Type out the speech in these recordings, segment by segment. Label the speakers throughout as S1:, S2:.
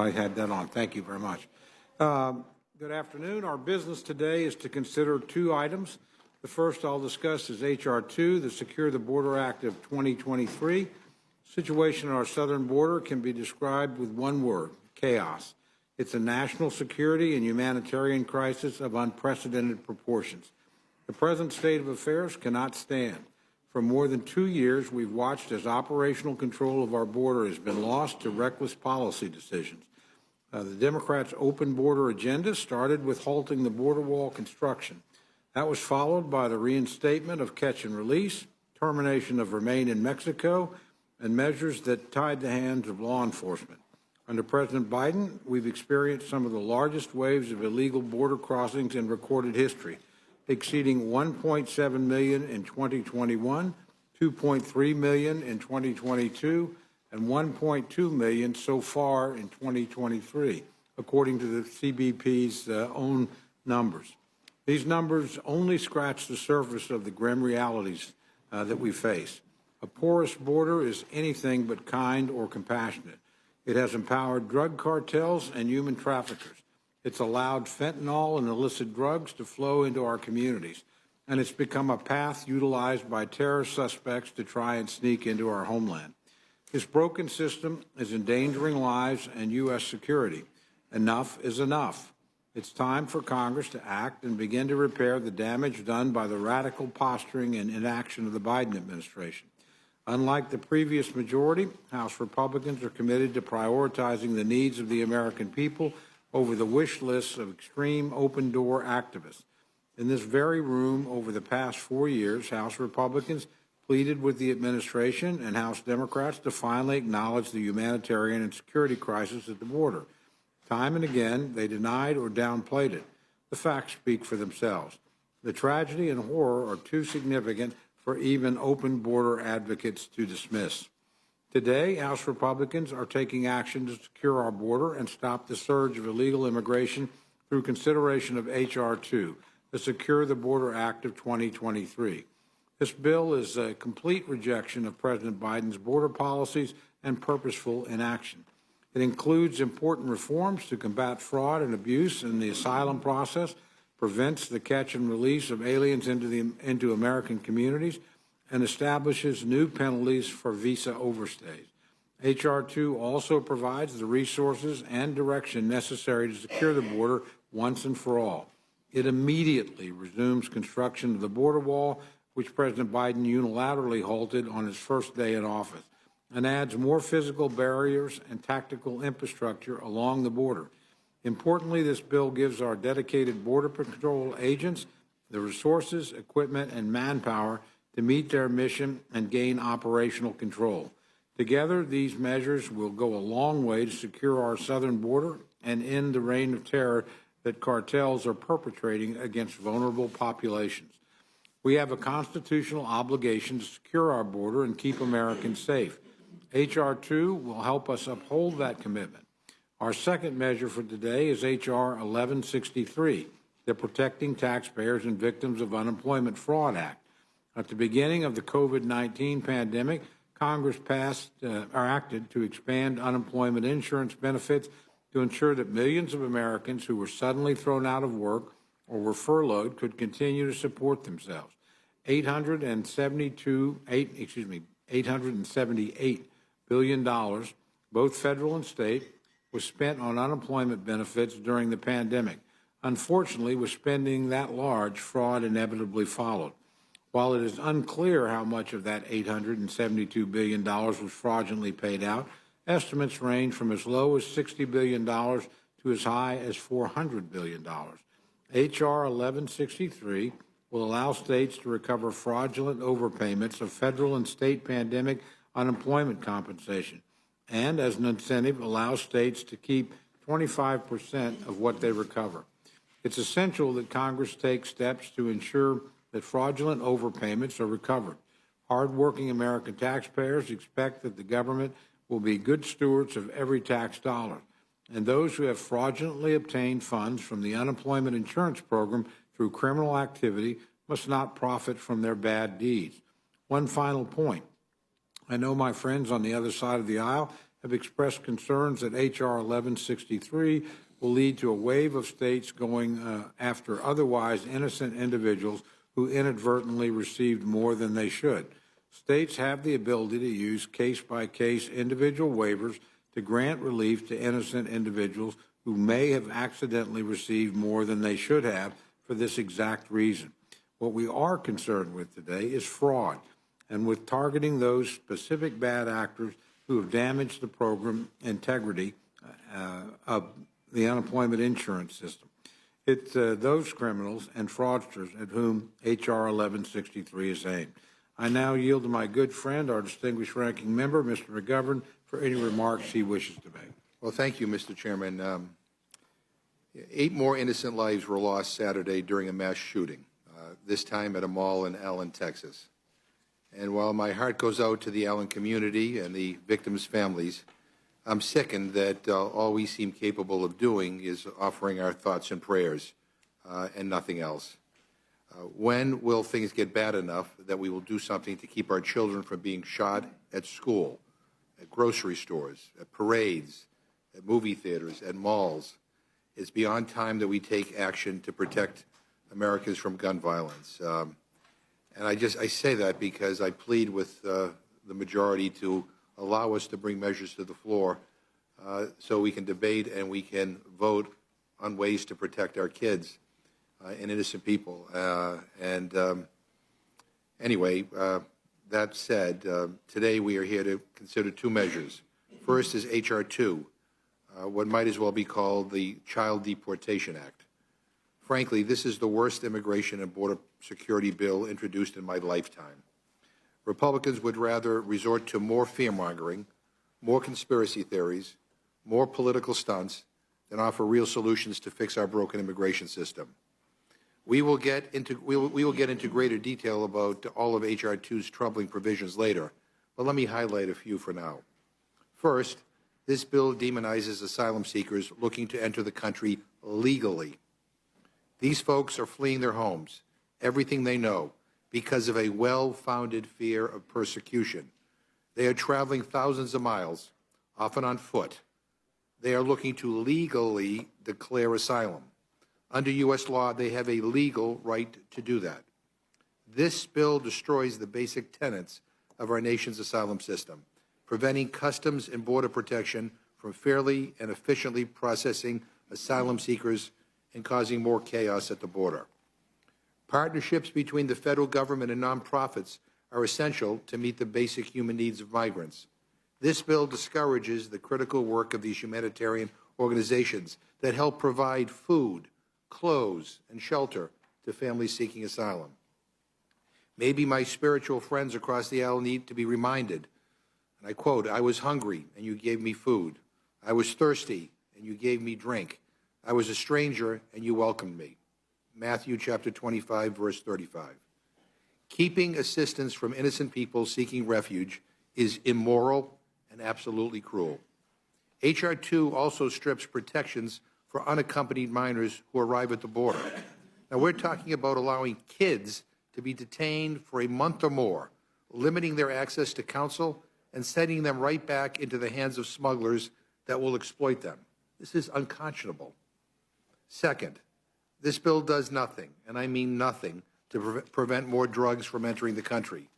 S1: I had that on. Thank you very much. Good afternoon. Our business today is to consider two items. The first I'll discuss is H.R. 2, the Secure the Border Act of 2023. The situation on our southern border can be described with one word: chaos. It's a national security and humanitarian crisis of unprecedented proportions. The present state of affairs cannot stand. For more than 2 years, we've watched as operational control of our border has been lost to reckless policy decisions. The Democrats' open border agenda started with halting the border wall construction. That was followed by the reinstatement of catch and release, termination of Remain in Mexico, and measures that tied the hands of law enforcement. Under President Biden, we've experienced some of the largest waves of illegal border crossings in recorded history, exceeding 1.7 million in 2021, 2.3 million in 2022, and 1.2 million so far in 2023, according to the CBP's own numbers. These numbers only scratch the surface of the grim realities that we face. A porous border is anything but kind or compassionate. It has empowered drug cartels and human traffickers. It's allowed fentanyl and illicit drugs to flow into our communities, and it's become a path utilized by terrorist suspects to try and sneak into our homeland. This broken system is endangering lives and U.S. security. Enough is enough. It's time for Congress to act and begin to repair the damage done by the radical posturing and inaction of the Biden administration. Unlike the previous majority, House Republicans are committed to prioritizing the needs of the American people over the wish lists of extreme open-door activists. In this very room, over the past 4 years, House Republicans pleaded with the administration and House Democrats to finally acknowledge the humanitarian and security crisis at the border. Time and again, they denied or downplayed it. The facts speak for themselves. The tragedy and horror are too significant for even open border advocates to dismiss. Today, House Republicans are taking action to secure our border and stop the surge of illegal immigration through consideration of H.R. 2, the Secure the Border Act of 2023. This bill is a complete rejection of President Biden's border policies and purposeful inaction. It includes important reforms to combat fraud and abuse in the asylum process, prevents the catch and release of aliens into American communities, and establishes new penalties for visa overstays. H.R. 2 also provides the resources and direction necessary to secure the border once and for all. It immediately resumes construction of the border wall, which President Biden unilaterally halted on his first day in office, and adds more physical barriers and tactical infrastructure along the border. Importantly, this bill gives our dedicated Border Patrol agents the resources, equipment, and manpower to meet their mission and gain operational control. Together, these measures will go a long way to secure our southern border and end the reign of terror that cartels are perpetrating against vulnerable populations. We have a constitutional obligation to secure our border and keep Americans safe. H.R. 2 will help us uphold that commitment. Our second measure for today is H.R. 1163, the Protecting Taxpayers and Victims of Unemployment Fraud Act. At the beginning of the COVID-19 pandemic, Congress acted to expand unemployment insurance benefits to ensure that millions of Americans who were suddenly thrown out of work or were furloughed could continue to support themselves. $878 billion, both federal and state, was spent on unemployment benefits during the pandemic. Unfortunately, with spending that large, fraud inevitably followed. While it is unclear how much of that $872 billion was fraudulently paid out, estimates range from as low as $60 billion to as high as $400 billion. H.R. 1163 will allow states to recover fraudulent overpayments of federal and state pandemic unemployment compensation, and as an incentive, allow states to keep 25% of what they recover. It's essential that Congress take steps to ensure that fraudulent overpayments are recovered. Hardworking American taxpayers expect that the government will be good stewards of every tax dollar, and those who have fraudulently obtained funds from the unemployment insurance program through criminal activity must not profit from their bad deeds. One final point. I know my friends on the other side of the aisle have expressed concerns that H.R. 1163 will lead to a wave of states going after otherwise innocent individuals who inadvertently received more than they should. States have the ability to use case-by-case individual waivers to grant relief to innocent individuals who may have accidentally received more than they should have for this exact reason. What we are concerned with today is fraud, and with targeting those specific bad actors who have damaged the program integrity of the unemployment insurance system. It's those criminals and fraudsters at whom H.R. 1163 is aimed. I now yield to my good friend, our distinguished ranking member, Mr. McGovern, for any remarks he wishes to make.
S2: Well, thank you, Mr. Chairman. 8 more innocent lives were lost Saturday during a mass shooting, this time at a mall in Allen, Texas. And while my heart goes out to the Allen community and the victims' families, I'm sickened that all we seem capable of doing is offering our thoughts and prayers and nothing else. When will things get bad enough that we will do something to keep our children from being shot at school, at grocery stores, at parades, at movie theaters, at malls? It's beyond time that we take action to protect Americans from gun violence. And I say that because I plead with the majority to allow us to bring measures to the floor so we can debate and we can vote on ways to protect our kids and innocent people. Anyway, that said, today we are here to consider 2 measures. First is H.R. 2, what might as well be called the Child Deportation Act. Frankly, this is the worst immigration and border security bill introduced in my lifetime. Republicans would rather resort to more fear-mongering, more conspiracy theories, more political stunts than offer real solutions to fix our broken immigration system. We will get into greater detail about all of H.R. 2's troubling provisions later, but let me highlight a few for now. First, this bill demonizes asylum seekers looking to enter the country legally. These folks are fleeing their homes, everything they know, because of a well-founded fear of persecution. They are traveling thousands of miles, often on foot. They are looking to legally declare asylum. Under U.S. law, they have a legal right to do that. This bill destroys the basic tenets of our nation's asylum system, preventing Customs and Border Protection from fairly and efficiently processing asylum seekers and causing more chaos at the border. Partnerships between the federal government and nonprofits are essential to meet the basic human needs of migrants. This bill discourages the critical work of these humanitarian organizations that help provide food, clothes, and shelter to families seeking asylum. Maybe my spiritual friends across the aisle need to be reminded, and I quote, "I was hungry, and you gave me food. I was thirsty, and you gave me drink. I was a stranger, and you welcomed me." Matthew chapter 25, verse 35. Keeping assistance from innocent people seeking refuge is immoral and absolutely cruel. H.R. 2 also strips protections for unaccompanied minors who arrive at the border. Now, we're talking about allowing kids to be detained for a month or more, limiting their access to counsel and sending them right back into the hands of smugglers that will exploit them. This is unconscionable. Second, this bill does nothing, and I mean nothing, to prevent more drugs from entering the country.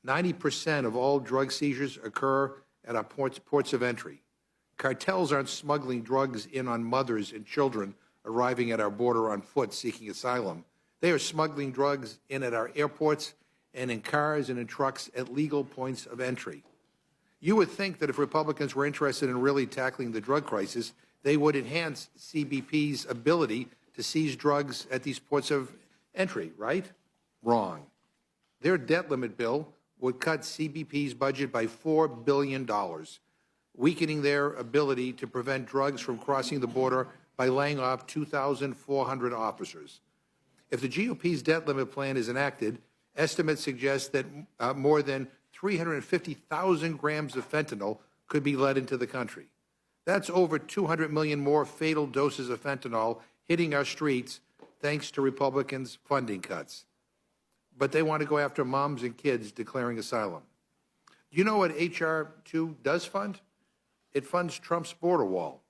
S2: 90% of all drug seizures occur at our ports of entry. Cartels aren't smuggling drugs in on mothers and children arriving at our border on foot seeking asylum. They are smuggling drugs in at our airports and in cars and in trucks at legal points of entry. You would think that if Republicans were interested in really tackling the drug crisis, they would enhance CBP's ability to seize drugs at these ports of entry, right? Wrong. Their debt limit bill would cut CBP's budget by $4 billion, weakening their ability to prevent drugs from crossing the border by laying off 2,400 officers. If the GOP's debt limit plan is enacted, estimates suggest that more than 350,000 grams of fentanyl could be let into the country. That's over 200 million more fatal doses of fentanyl hitting our streets thanks to Republicans' funding cuts. But they want to go after moms and kids declaring asylum. Do you know what H.R. 2 does fund? it funds Trump's border wall.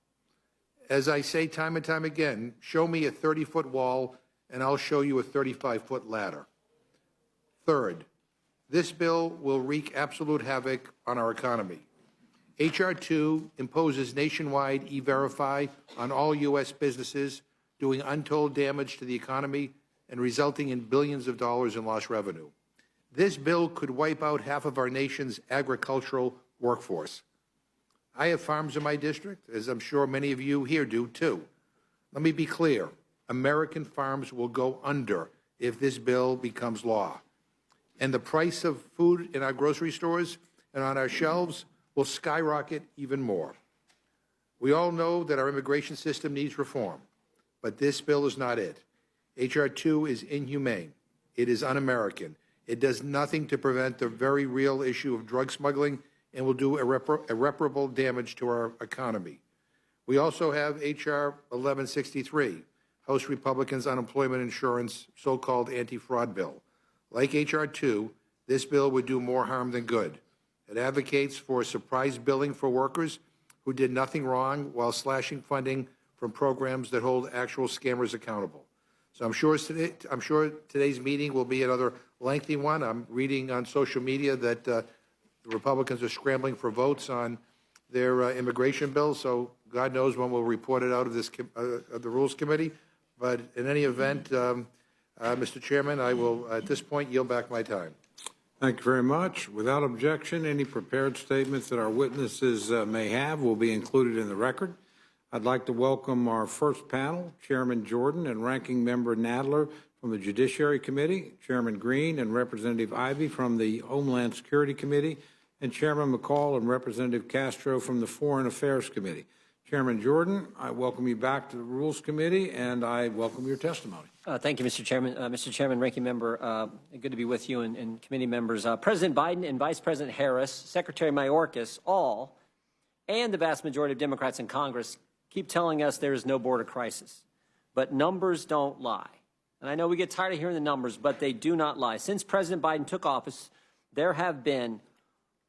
S2: As I say time and time again, show me a 30-foot wall, and I'll show you a 35-foot ladder. Third, this bill will wreak absolute havoc on our economy. H.R. 2 imposes nationwide E-Verify on all U.S. businesses, doing untold damage to the economy and resulting in billions of dollars in lost revenue. This bill could wipe out half of our nation's agricultural workforce. I have farms in my district, as I'm sure many of you here do too. Let me be clear. American farms will go under if this bill becomes law. And the price of food in our grocery stores and on our shelves will skyrocket even more. We all know that our immigration system needs reform, but this bill is not it. H.R. 2 is inhumane. It is un-American. It does nothing to prevent the very real issue of drug smuggling and will do irreparable damage to our economy. We also have H.R. 1163, House Republicans' unemployment insurance, so-called anti-fraud bill. Like H.R. 2, this bill would do more harm than good. It advocates for surprise billing for workers who did nothing wrong while slashing funding from programs that hold actual scammers accountable. So I'm sure today's meeting will be another lengthy one. I'm reading on social media that the Republicans are scrambling for votes on their immigration bill, so God knows when we'll report it out of this of the Rules Committee. But in any event, Mr. Chairman, I will at this point yield back my time.
S1: Thank you very much. Without objection, any prepared statements that our witnesses may have will be included in the record. I'd like to welcome our first panel, Chairman Jordan and Ranking Member Nadler from the Judiciary Committee, Chairman Green and Representative Ivey from the Homeland Security Committee, and Chairman McCall and Representative Castro from the Foreign Affairs Committee. Chairman Jordan, I welcome you back to the Rules Committee, and I welcome your testimony.
S3: Thank you, Mr. Chairman. Mr. Chairman, Ranking Member, good to be with you and committee members. President Biden and Vice President Harris, Secretary Mayorkas, all, and the vast majority of Democrats in Congress keep telling us there is no border crisis. But numbers don't lie. And I know we get tired of hearing the numbers, but they do not lie. Since President Biden took office, there have been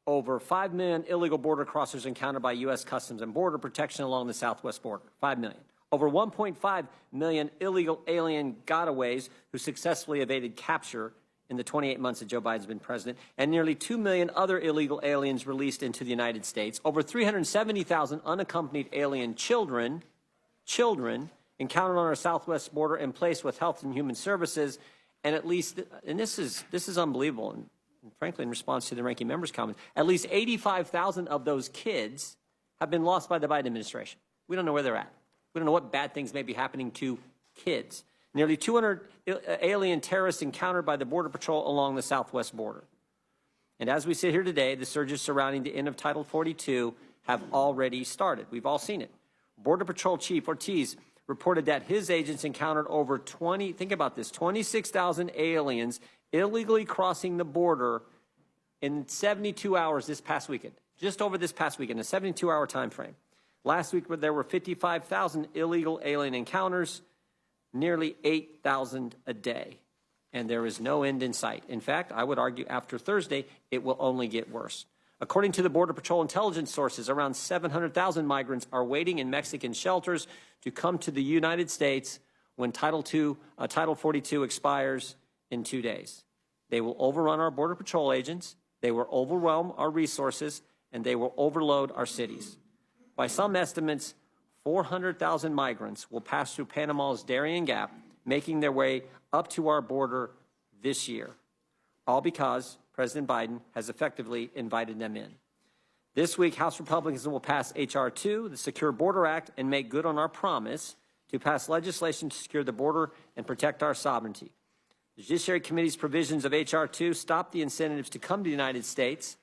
S3: over 5 million illegal border crossers encountered by U.S. Customs and Border Protection along the southwest border. 5 million. Over 1.5 million illegal alien gotaways who successfully evaded capture in the 28 months that Joe Biden's been president, and nearly 2 million other illegal aliens released into the United States. Over 370,000 unaccompanied alien children encountered on our southwest border and placed with Health and Human Services, and at least, and this is unbelievable, and frankly, in response to the ranking member's comments, at least 85,000 of those kids have been lost by the Biden administration. We don't know where they're at. We don't know what bad things may be happening to kids. Nearly 200 alien terrorists encountered by the Border Patrol along the southwest border. And as we sit here today, the surges surrounding the end of Title 42 have already started. We've all seen it. Border Patrol Chief Ortiz reported that his agents encountered over 26,000 aliens illegally crossing the border in 72 hours this past weekend, just over this past weekend, a 72-hour time frame. Last week, there were 55,000 illegal alien encounters, nearly 8,000 a day, and there is no end in sight. In fact, I would argue after Thursday, it will only get worse. According to the Border Patrol intelligence sources, around 700,000 migrants are waiting in Mexican shelters to come to the United States when Title 42 expires in 2 days. They will overrun our Border Patrol agents, they will overwhelm our resources, and they will overload our cities. By some estimates, 400,000 migrants will pass through Panama's Darien Gap, making their way up to our border this year, all because President Biden has effectively invited them in. This week, House Republicans will pass H.R. 2, the Secure Border Act, and make good on our promise to pass legislation to secure the border and protect our sovereignty. The Judiciary Committee's provisions of H.R. 2 stop the incentives to come to the United States.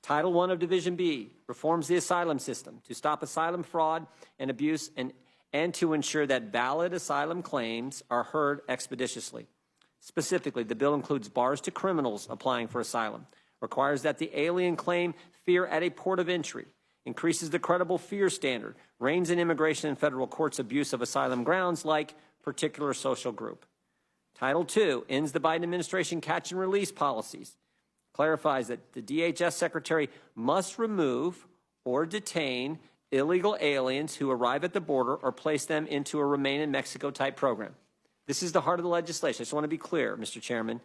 S3: Title I of Division B reforms the asylum system to stop asylum fraud and abuse and to ensure that valid asylum claims are heard expeditiously. Specifically, the bill includes bars to criminals applying for asylum, requires that the alien claim fear at a port of entry, increases the credible fear standard, reins in immigration and federal courts' abuse of asylum grounds like particular social group. Title II ends the Biden administration catch and release policies, clarifies that the DHS secretary must remove or detain illegal aliens who arrive at the border or place them into a Remain in Mexico type program. This is the heart of the legislation. I just want to be clear, Mr. Chairman.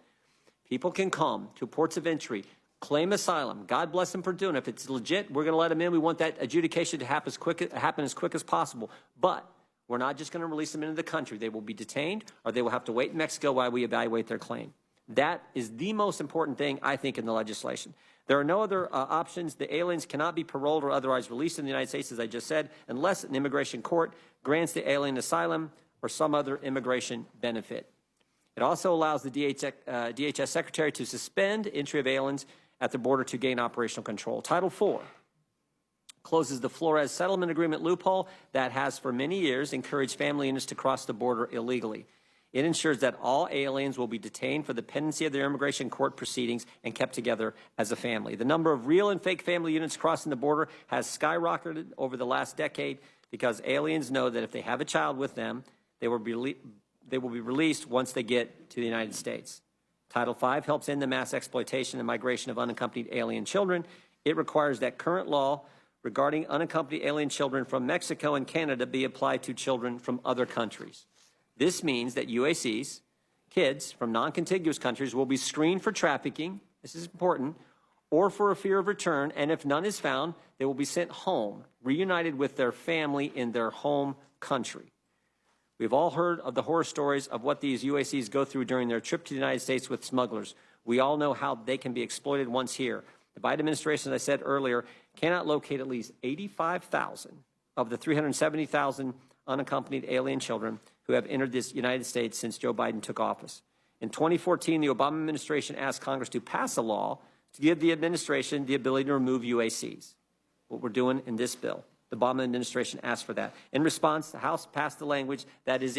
S3: People can come to ports of entry, claim asylum. God bless them for doing it. If it's legit, we're going to let them in. We want that adjudication to happen as quick as possible. But we're not just going to release them into the country. They will be detained, or they will have to wait in Mexico while we evaluate their claim. That is the most important thing, I think, in the legislation. There are no other options. The aliens cannot be paroled or otherwise released in the United States, as I just said, unless an immigration court grants the alien asylum or some other immigration benefit. It also allows the DHS Secretary to suspend entry of aliens at the border to gain operational control. Title IV closes the Flores Settlement Agreement loophole that has for many years encouraged family units to cross the border illegally. It ensures that all aliens will be detained for the pendency of their immigration court proceedings and kept together as a family. The number of real and fake family units crossing the border has skyrocketed over the last decade because aliens know that if they have a child with them, they will be released once they get to the United States. Title V helps end the mass exploitation and migration of unaccompanied alien children. It requires that current law regarding unaccompanied alien children from Mexico and Canada be applied to children from other countries. This means that UACs, kids from non-contiguous countries, will be screened for trafficking, this is important, or for a fear of return, and if none is found, they will be sent home, reunited with their family in their home country. We've all heard of the horror stories of what these UACs go through during their trip to the United States with smugglers. We all know how they can be exploited once here. The Biden administration, as I said earlier, cannot locate at least 85,000 of the 370,000 unaccompanied alien children who have entered this United States since Joe Biden took office. In 2014, the Obama administration asked Congress to pass a law to give the administration the ability to remove UACs, what we're doing in this bill. The Obama administration asked for that. In response, the House passed the language that is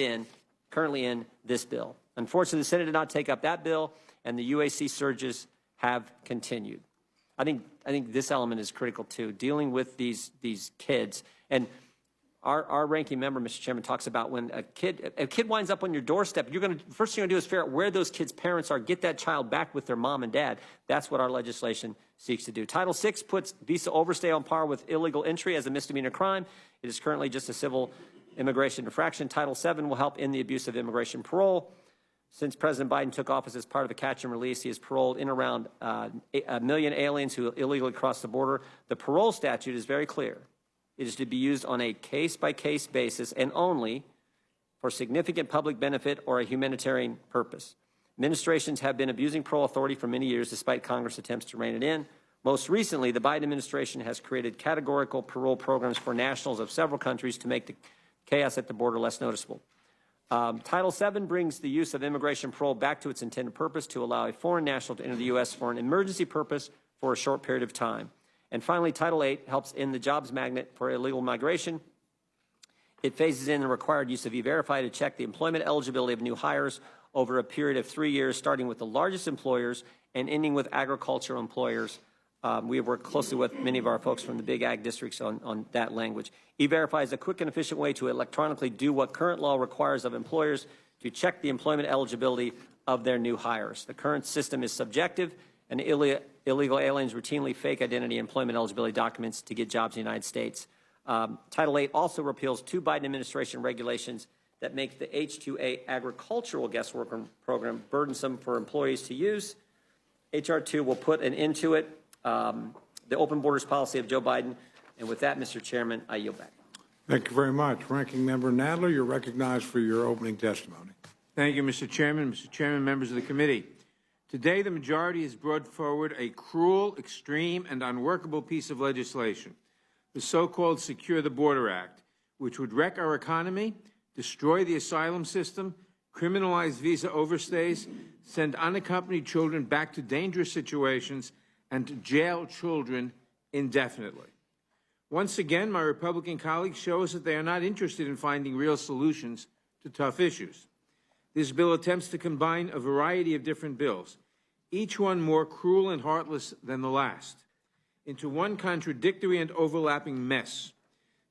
S3: currently in this bill. Unfortunately, the Senate did not take up that bill, and the UAC surges have continued. I think this element is critical too, dealing with these kids. And our ranking member, Mr. Chairman, talks about when a kid winds up on your doorstep, first thing you're going to do is figure out where those kids' parents are, get that child back with their mom and dad. That's what our legislation seeks to do. Title VI puts visa overstay on par with illegal entry as a misdemeanor crime. It is currently just a civil immigration infraction. Title VII will help end the abuse of immigration parole. Since President Biden took office as part of the catch and release, he has paroled in around 1 million aliens who illegally cross the border. The parole statute is very clear. It is to be used on a case-by-case basis and only for significant public benefit or a humanitarian purpose. Administrations have been abusing parole authority for many years despite Congress' attempts to rein it in. Most recently, the Biden administration has created categorical parole programs for nationals of several countries to make the chaos at the border less noticeable. Title VII brings the use of immigration parole back to its intended purpose to allow a foreign national to enter the U.S. for an emergency purpose for a short period of time. And finally, Title VIII helps end the jobs magnet for illegal migration. It phases in the required use of E-Verify to check the employment eligibility of new hires over a period of 3 years, starting with the largest employers and ending with agricultural employers. We have worked closely with many of our folks from the big ag districts on that language. E-Verify is a quick and efficient way to electronically do what current law requires of employers to check the employment eligibility of their new hires. The current system is subjective, and illegal aliens routinely fake identity and employment eligibility documents to get jobs in the United States. Title VIII also repeals 2 Biden administration regulations that make the H-2A agricultural guest worker program burdensome for employees to use. H.R. 2 will put an end to it, the open borders policy of Joe Biden. And with that, Mr. Chairman, I yield back.
S1: Thank you very much. Ranking Member Nadler, you're recognized for your opening testimony.
S4: Thank you, Mr. Chairman. Mr. Chairman, members of the committee. Today, the majority has brought forward a cruel, extreme, and unworkable piece of legislation, the so-called Secure the Border Act, which would wreck our economy, destroy the asylum system, criminalize visa overstays, send unaccompanied children back to dangerous situations, and jail children indefinitely. Once again, my Republican colleagues show us that they are not interested in finding real solutions to tough issues. This bill attempts to combine a variety of different bills, each one more cruel and heartless than the last, into one contradictory and overlapping mess.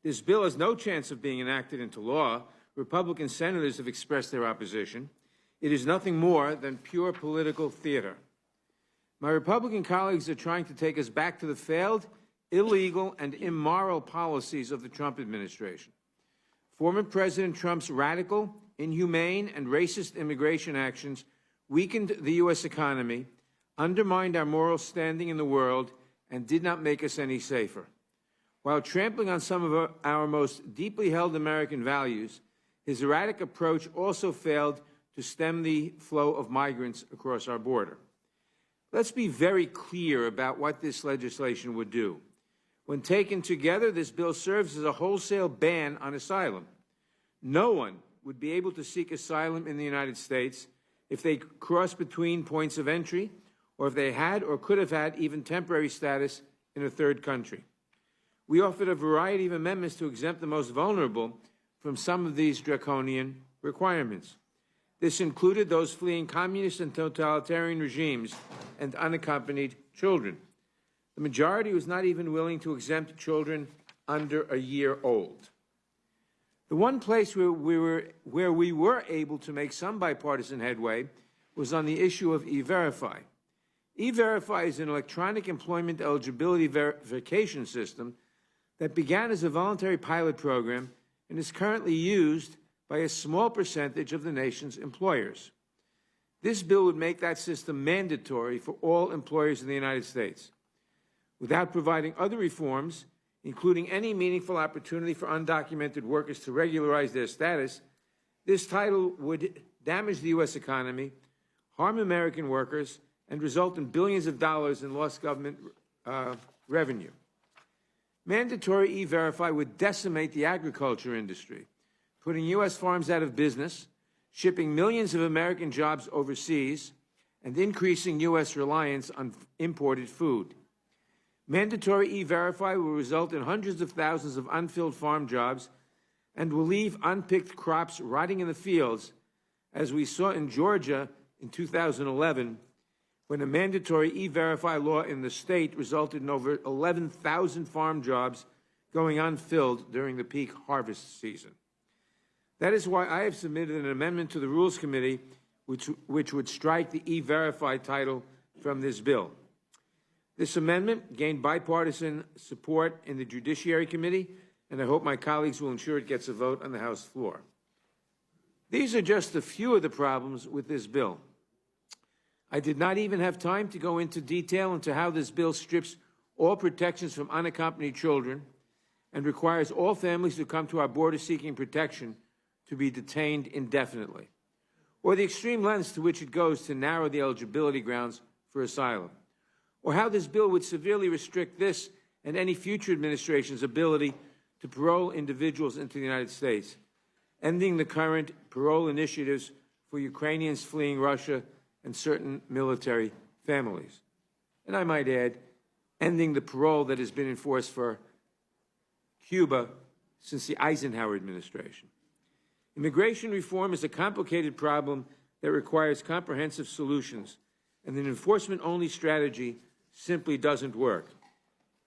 S4: This bill has no chance of being enacted into law. Republican senators have expressed their opposition. It is nothing more than pure political theater. My Republican colleagues are trying to take us back to the failed illegal and immoral policies of the Trump administration. Former President Trump's radical, inhumane, and racist immigration actions weakened the U.S. economy, undermined our moral standing in the world, and did not make us any safer. While trampling on some of our most deeply held American values, his erratic approach also failed to stem the flow of migrants across our border. Let's be very clear about what this legislation would do. When taken together, this bill serves as a wholesale ban on asylum. No one would be able to seek asylum in the United States if they crossed between points of entry, or if they had or could have had even temporary status in a third country. We offered a variety of amendments to exempt the most vulnerable from some of these draconian requirements. This included those fleeing communist and totalitarian regimes and unaccompanied children. The majority was not even willing to exempt children under a year old. The one place where we were able to make some bipartisan headway was on the issue of E-Verify. E-Verify is an electronic employment eligibility verification system that began as a voluntary pilot program and is currently used by a small percentage of the nation's employers. This bill would make that system mandatory for all employers in the United States. Without providing other reforms, including any meaningful opportunity for undocumented workers to regularize their status, this title would damage the U.S. economy, harm American workers, and result in billions of dollars in lost government revenue. Mandatory E-Verify would decimate the agriculture industry, putting U.S. farms out of business, shipping millions of American jobs overseas, and increasing U.S. reliance on imported food. Mandatory E-Verify will result in hundreds of thousands of unfilled farm jobs and will leave unpicked crops rotting in the fields, as we saw in Georgia in 2011, when a mandatory E-Verify law in the state resulted in over 11,000 farm jobs going unfilled during the peak harvest season. That is why I have submitted an amendment to the Rules Committee which would strike the E-Verify title from this bill. This amendment gained bipartisan support in the Judiciary Committee, and I hope my colleagues will ensure it gets a vote on the House floor. These are just a few of the problems with this bill. I did not even have time to go into detail into how this bill strips all protections from unaccompanied children and requires all families who come to our border seeking protection to be detained indefinitely, or the extreme lengths to which it goes to narrow the eligibility grounds for asylum, or how this bill would severely restrict this and any future administration's ability to parole individuals into the United States, ending the current parole initiatives for Ukrainians fleeing Russia and certain military families. And I might add, ending the parole that has been enforced for Cuba since the Eisenhower administration. Immigration reform is a complicated problem that requires comprehensive solutions, and an enforcement-only strategy simply doesn't work.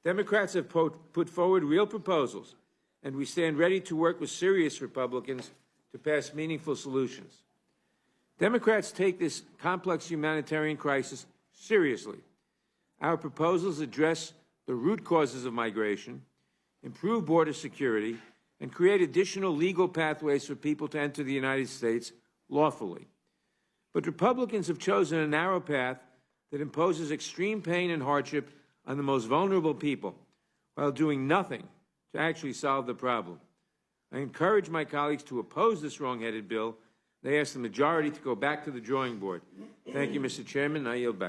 S4: Democrats have put forward real proposals, and we stand ready to work with serious Republicans to pass meaningful solutions. Democrats take this complex humanitarian crisis seriously. Our proposals address the root causes of migration, improve border security, and create additional legal pathways for people to enter the United States lawfully. But Republicans have chosen a narrow path that imposes extreme pain and hardship on the most vulnerable people, while doing nothing to actually solve the problem. I encourage my colleagues to oppose this wrong-headed bill. They ask the majority to go back to the drawing board. Thank you, Mr. Chairman. I yield back.